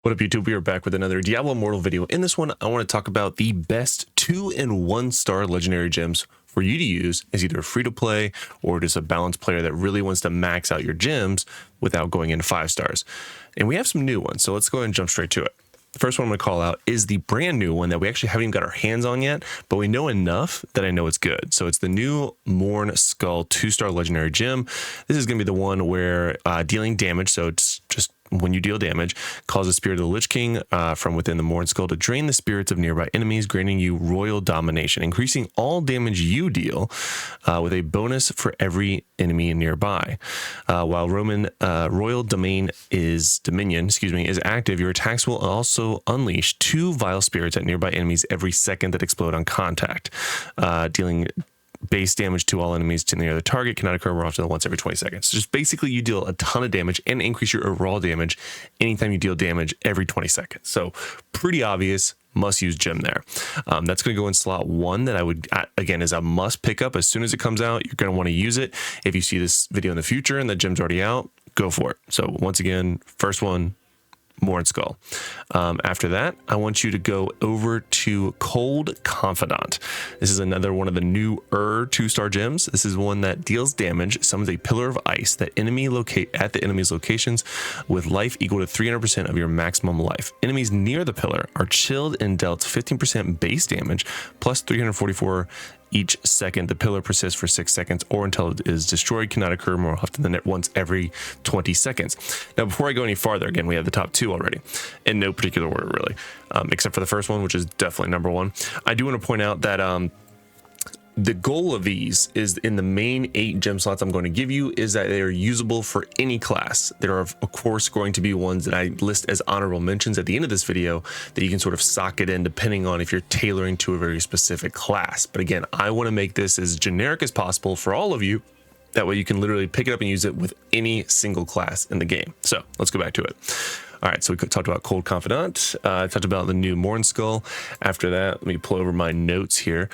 What up, YouTube? We are back with another Diablo Immortal video. In this one, I want to talk about the best 2- and 1-star legendary gems for you to use as either a free-to-play or just a balanced player that really wants to max out your gems without going into 5 stars. And we have some new ones, so let's go ahead and jump straight to it. The first one I'm going to call out is the brand new one that we actually haven't even got our hands on yet, but we know enough that I know it's good. So it's the new Morn Skull 2-star legendary gem. This is going to be the one where dealing damage, so it's just when you deal damage, causes Spirit of the Lich King from within the Morn Skull to drain the spirits of nearby enemies, granting you royal domination, increasing all damage you deal with a bonus for every enemy nearby. While royal dominion is active, your attacks will also unleash 2 vile spirits at nearby enemies every second that explode on contact, dealing base damage to all enemies to near the target. Cannot occur more often than once every 20 seconds. So just basically you deal a ton of damage and increase your overall damage anytime you deal damage every 20 seconds. So pretty obvious must use gem there. That's going to go in slot 1 that I would, again, is a must pick up as soon as it comes out. You're going to want to use it. If you see this video in the future and the gem's already out, go for it. So once again, first one, Morn Skull. After that, I want you to go over to Cold Confidant. This is another one of the new 2-star gems. This is one that deals damage, summons a pillar of ice that at the enemy's locations with life equal to 300% of your maximum life. Enemies near the pillar are chilled and dealt 15% base damage plus 344 each second. The pillar persists for 6 seconds or until it is destroyed. Cannot occur more often than once every 20 seconds. Now, before I go any farther, again, we have the top 2 already in no particular order, really, except for the first one, which is definitely number 1. I do want to point out that the goal of these is in the main 8 gem slots I'm going to give you is that they are usable for any class. There are, of course, going to be ones that I list as honorable mentions at the end of this video that you can sort of socket in depending on if you're tailoring to a very specific class. But again, I want to make this as generic as possible for all of you. That way you can literally pick it up and use it with any single class in the game. So let's go back to it. All right, so we talked about Cold Confidant, talked about the new Morn Skull. After that, let me pull over my notes here,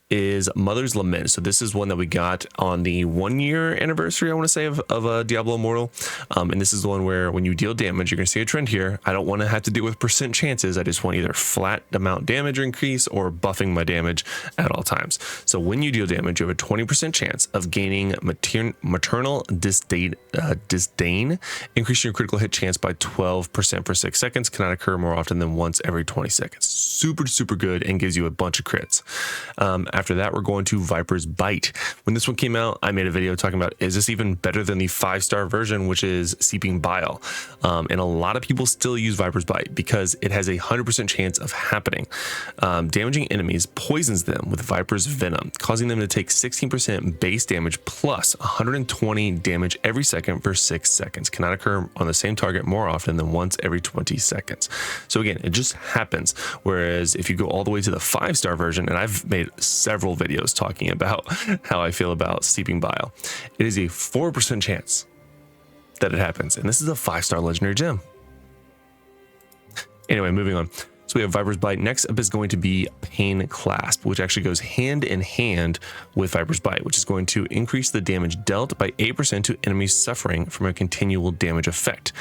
is Mother's Lament. So this is one that we got on the 1-year anniversary, I want to say, of Diablo Immortal. And this is the one where when you deal damage, you're going to see a trend here. I don't want to have to deal with percent chances. I just want either flat amount damage increase or buffing my damage at all times. So when you deal damage, you have a 20% chance of gaining maternal disdain, increasing your critical hit chance by 12% for 6 seconds. Cannot occur more often than once every 20 seconds. Super good and gives you a bunch of crits. After that, we're going to Viper's Bite. When this one came out, I made a video talking about, is this even better than the 5-star version, which is Seeping Bile? And a lot of people still use Viper's Bite because it has a 100% chance of happening. Damaging enemies poisons them with Viper's Venom, causing them to take 16% base damage plus 120 damage every second for 6 seconds. Cannot occur on the same target more often than once every 20 seconds. So again, it just happens. Whereas if you go all the way to the 5-star version, and I've made several videos talking about how I feel about Seeping Bile, it is a 4% chance that it happens. And this is a 5-star legendary gem. Anyway, moving on. So we have Viper's Bite. Next up is going to be Pain Clasp, which actually goes hand in hand with Viper's Bite, which is going to increase the damage dealt by 8% to enemies suffering from a continual damage effect.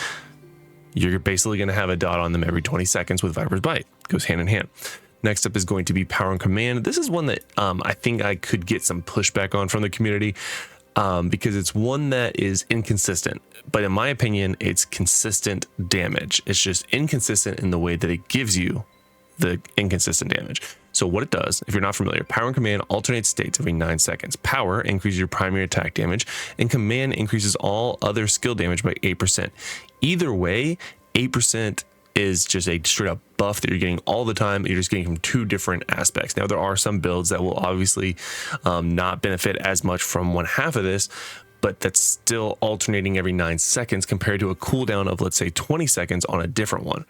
You're basically going to have a dot on them every 20 seconds with Viper's Bite. It goes hand in hand. Next up is going to be Power and Command. This is one that I think I could get some pushback on from the community because it's one that is inconsistent. But in my opinion, it's consistent damage. It's just inconsistent in the way that it gives you the inconsistent damage. So what it does, if you're not familiar, Power and Command alternates states every 9 seconds. Power increases your primary attack damage, and Command increases all other skill damage by 8%. Either way, 8% is just a straight up buff that you're getting all the time. You're just getting from 2 different aspects. Now, there are some builds that will obviously not benefit as much from one half of this, but that's still alternating every 9 seconds compared to a cooldown of, let's say, 20 seconds on a different one.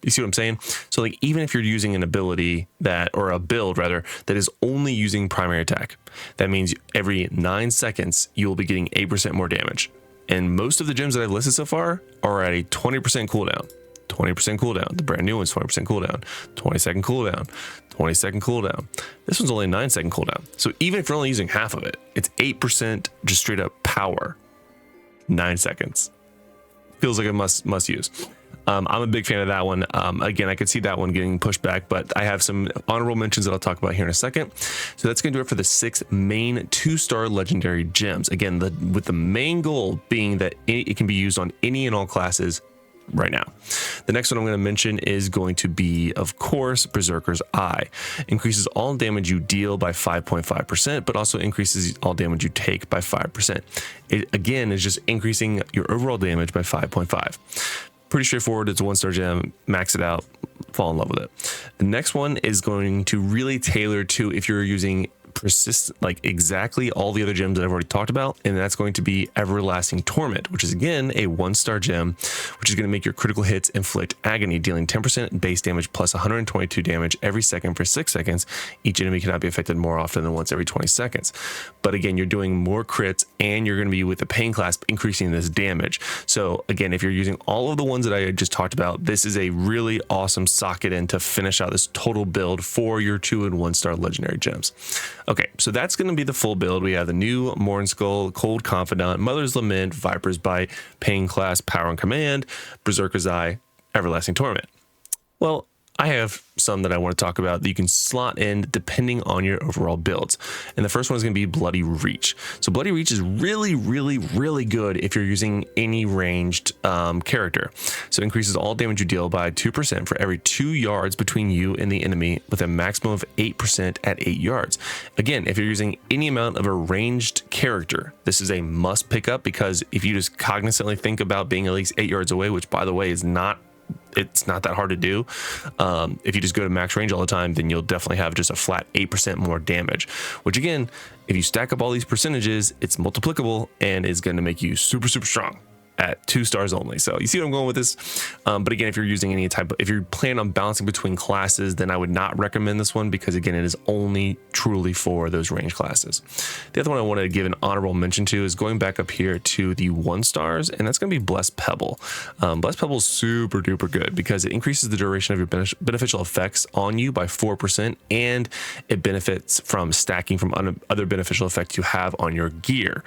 You see what I'm saying? So like, even if you're using an ability or a build rather, that is only using primary attack, that means every 9 seconds, you will be getting 8% more damage. And most of the gems that I've listed so far are at a 20% cooldown. 20% cooldown. The brand new one's 20% cooldown. 20-second cooldown. 20-second cooldown. This one's only a 9-second cooldown. So even if you're only using half of it, it's 8% just straight up power. 9 seconds. Feels like a must use. I'm a big fan of that one. Again, I could see that one getting pushed back, but I have some honorable mentions that I'll talk about here in a second. So that's going to do it for the 6 main 2-star legendary gems. Again, with the main goal being that it can be used on any and all classes right now. The next one I'm going to mention is going to be, of course, Berserker's Eye. Increases all damage you deal by 5.5%, but also increases all damage you take by 5%. It again is just increasing your overall damage by 5.5. Pretty straightforward. It's a 1-star gem. Max it out. Fall in love with it. The next one is going to really tailor to if you're using like exactly all the other gems that I've already talked about, and that's going to be Everlasting Torment, which is again a 1-star gem, which is going to make your critical hits inflict agony, dealing 10% base damage plus 122 damage every second for 6 seconds. Each enemy cannot be affected more often than once every 20 seconds. But again, you're doing more crits, and you're going to be with the pain clasp increasing this damage. So again, if you're using all of the ones that I just talked about, this is a really awesome socket in to finish out this total build for your 2- and 1-star legendary gems. Okay, so that's going to be the full build. We have the new Morn Skull, Cold Confidant, Mother's Lament, Viper's Bite, Pain Class, Power and Command, Berserker's Eye, Everlasting Torment. Well, I have some that I want to talk about that you can slot in depending on your overall builds. And the first one is going to be Bloody Reach. So Bloody Reach is really, really, really good if you're using any ranged character. So it increases all damage you deal by 2% for every 2 yards between you and the enemy, with a maximum of 8% at 8 yards. Again, if you're using any amount of a ranged character, this is a must pick up, because if you just cognizantly think about being at least 8 yards away, which by the way is it's not that hard to do. If you just go to max range all the time, then you'll definitely have just a flat 8% more damage, which again, if you stack up all these percentages, it's multiplicable and is going to make you super, super strong at 2 stars only. So you see what I'm going with this. But again, if you're using any type of, if you plan on balancing between classes, then I would not recommend this one, because again, it is only truly for those range classes. The other one I want to give an honorable mention to is going back up here to the 1 stars, and that's going to be Blessed Pebble. Blessed Pebble is super duper good because it increases the duration of your beneficial effects on you by 4%, and it benefits from stacking from other beneficial effects you have on your gear.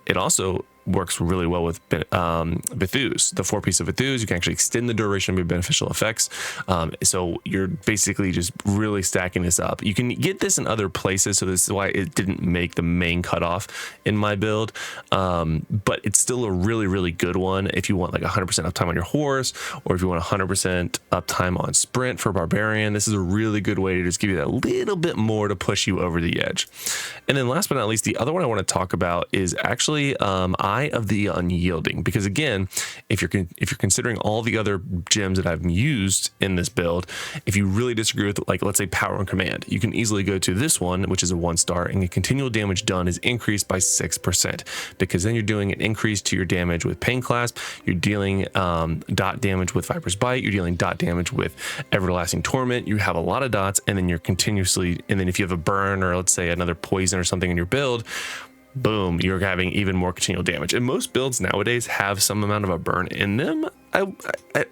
It also works really well with Bethus, the 4-piece of Bethus. You can actually extend the duration of your beneficial effects. So you're basically just really stacking this up. You can get this in other places, so this is why it didn't make the main cutoff in my build. But it's still a really, really good one if you want like 100% uptime on your horse, or if you want 100% uptime on sprint for Barbarian. This is a really good way to just give you that little bit more to push you over the edge. And then last but not least, the other one I want to talk about is actually Eye of the Unyielding, because again, if you're considering all the other gems that I've used in this build, if you really disagree with, like, let's say Power and Command, you can easily go to this one, which is a 1-star, and the continual damage done is increased by 6%, because then you're doing an increase to your damage with Pain Clasp, you're dealing dot damage with Viper's Bite, you're dealing dot damage with Everlasting Torment. You have a lot of dots, and then you're continuously, and then if you have a burn, or let's say another poison or something in your build, boom, you're having even more continual damage. And most builds nowadays have some amount of a burn in them. I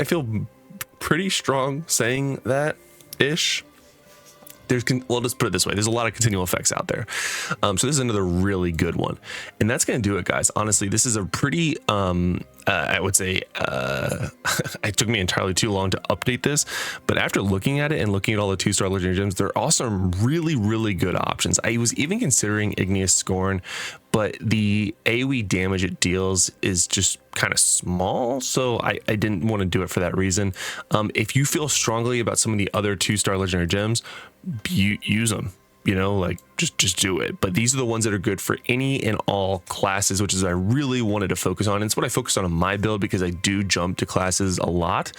feel pretty strong saying that ish. Well, let's put it this way, there's a lot of continual effects out there. So this is another really good one, and that's going to do it, guys. Honestly, this is a pretty I would say it took me entirely too long to update this, but after looking at it and looking at all the 2-star legendary gems, there are some really, really good options. I was even considering Igneous Scorn, but the AoE damage it deals is just kind of small, so I didn't want to do it for that reason. If you feel strongly about some of the other 2-star legendary gems, use them. You know, like just do it. But these are the ones that are good for any and all classes, which is what I really wanted to focus on. And it's what I focused on in my build, because I do jump to classes a lot,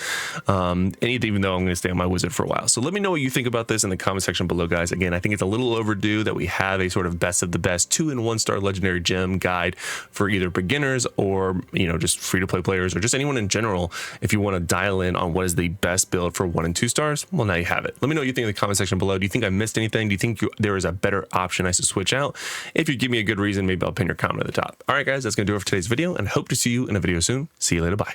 and even though I'm going to stay on my wizard for a while. So let me know what you think about this in the comment section below, guys. Again, I think it's a little overdue that we have a sort of best of the best 2- and 1-star legendary gem guide for either beginners or, you know, just free-to-play players, or just anyone in general. If you want to dial in on what is the best build for 1 and 2 stars, well, now you have it. Let me know what you think in the comment section below. Do you think I missed anything? Do you think there is a better option I should switch out? If you give me a good reason, maybe I'll pin your comment at the top. All right, guys, that's going to do it for today's video, and hope to see you in a video soon. See you later. Bye.